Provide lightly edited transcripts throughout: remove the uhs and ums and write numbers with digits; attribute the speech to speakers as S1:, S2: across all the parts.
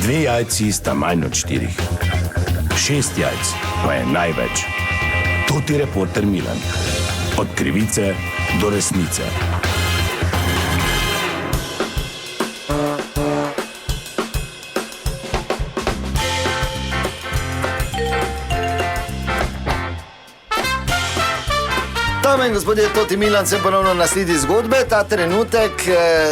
S1: 2 jajci sta manj od 4. 6 jajc pa je največ. To ti reporter Milan. Od krivice do resnice.
S2: Dame in gospodje, Toti Milan se ponovno nasledi zgodbe. Ta trenutek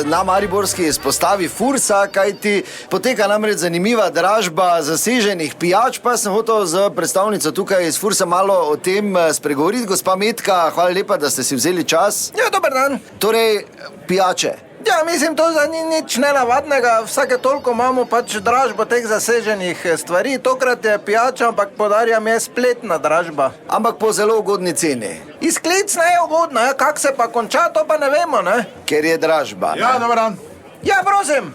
S2: na mariborski izpostavi Fursa, kajti poteka namreč zanimiva dražba zaseženih pijač, pa sem hotel z predstavnico tukaj iz Fursa malo o tem spregovoriti. Gospa Metka, hvala lepa, da ste si vzeli čas.
S3: Ja, dober dan.
S2: Torej, pijače.
S3: Ja, mislim, to za ni nič nenavadnega. Vsake toliko imamo pač dražbo teh zaseženih stvari. Tokrat je pijača, ampak podarjam, je spletna dražba.
S2: Ampak po zelo ugodni ceni.
S3: Izklicna je ugodna, ja? Kak se pa konča, to pa ne vemo, ne?
S2: Ker je dražba.
S4: Ja, dober dan.
S3: Ja, prosim.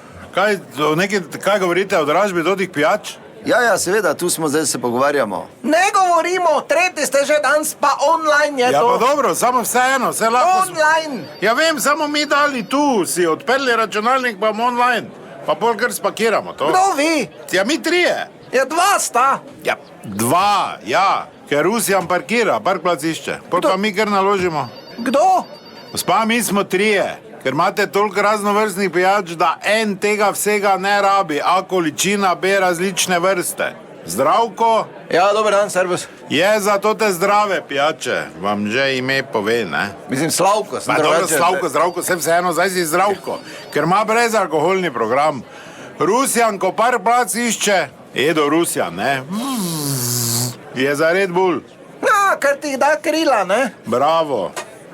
S4: Kaj govorite o dražbi totih pijač?
S2: Ja, seveda, tu smo zdaj se pogovarjamo.
S3: Ne govorimo, tretji ste že danes, pa online je
S4: Ja,
S3: to.
S4: pa dobro, samo vseeno, vse lahko...
S3: Online.
S4: Ja, vem, samo mi dali tu, si odprli računalnik, pa online. Pa pol kar spakiramo to.
S3: Kdo vi?
S4: Ja, mi 3.
S3: Ja, 2 sta.
S4: Ja, 2, ja. Ker Rusjan parkira, parkplac išče. Pol pa mi kar naložimo.
S3: Kdo?
S4: Gospa, mi smo 3. Ker imate toliko raznovrstnih pijač, da en tega vsega ne rabi, a količina B različne vrste. Zdravko
S3: Ja, dober dan, servus.
S4: je za tote zdrave pijače, vam že ime pove, ne?
S3: Mislim, Slavko.
S4: Pa dobro, Slavko, Zdravko, vseeno, zdaj si Zdravko, ker ima brezalkoholni program. Rusjan, ko parkplac išče, Edo Rusjan, ne? Je za Red Bull.
S3: Ja, ker ti da krila, ne?
S4: Bravo,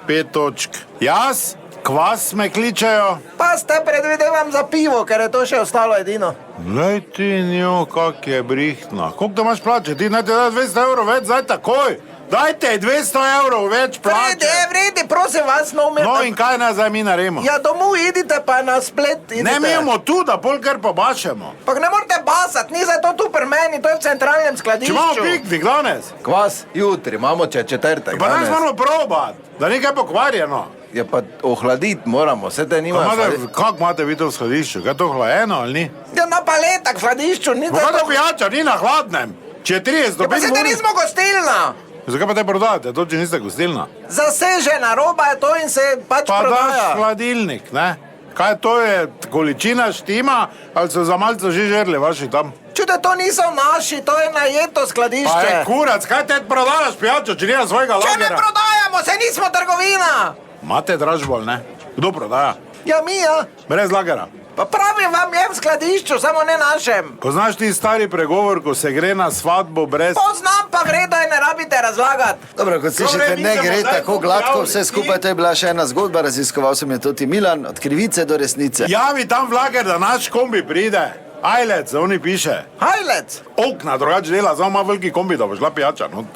S4: 5 točk. Jaz? Kvas me kličejo.
S3: Pa ste predvidevam za pivo, ker je to še ostalo edino.
S4: Lej ti njo, kak je brihtna. Koliko te imaš plače? Ti naj te da 200 evrov več, zdaj takoj. Dajte 200 evrov več plače.
S3: Vredi, prosim vas, no me...
S4: No in kaj naj zdaj mi naredimo?
S3: Ja, domov idite pa na splet idite.
S4: Ne, mi imamo tu, da pol kar pobašemo.
S3: Pa ne morate basati, ni za to tu pri meni, to je v centralnem
S4: Če
S3: skladišču.
S4: imamo piknik danes,
S3: Kvas, jutri, imamo četrtek.
S4: pa danes moramo probat, da nekaj pokvarjeno.
S3: Ja, pa ohladiti moramo, vse te nima.
S4: Kako imate vi to v skladišču? Kaj je to hlajeno ali ni?
S3: Ja, na paletah v skladišču, ni za
S4: Kaj to
S3: to...
S4: pijača, ni na hladnem. Če je 30
S3: Ja, pa
S4: stopinj
S3: se te nismo gostilna.
S4: Zakaj pa te prodajate, to če niste gostilna?
S3: Zasežena roba je to in se pač
S4: Pa daš
S3: prodaja.
S4: hladilnik, ne? Kaj to je, količina štima, ali so za malce že žerli vaši tam?
S3: Čute, to niso naši, to je najeto
S4: Pa
S3: skladišče.
S4: je kurac, kaj te prodajaš pijačo, če nima svojega
S3: Če ne
S4: lagera?
S3: prodajamo, se nismo trgovina.
S4: Imate dražbo ali ne? Kdo prodaja?
S3: Ja, mi, ja.
S4: Brez lagera.
S3: Pa pravi vam je v skladišču, samo ne našem.
S4: Poznaš ti stari pregovor, ko se gre na svadbo brez...
S3: Poznam pa vredo in ne rabite razlagati.
S2: Dobro, kot slišite,
S4: mi
S2: ne
S4: se
S2: gre
S4: bomo zdaj
S2: tako
S4: tu
S2: gladko,
S4: prijavili.
S2: vse skupaj, to je bila še ena zgodba, raziskoval sem je Toti Milan, od krivice do resnice.
S4: Javi tam v lager, da naš kombi pride. Ajlec, oni piše.
S3: Hajlec.
S4: Okna drugače dela, samo ima veliki kombi, da bo šla pijača. No.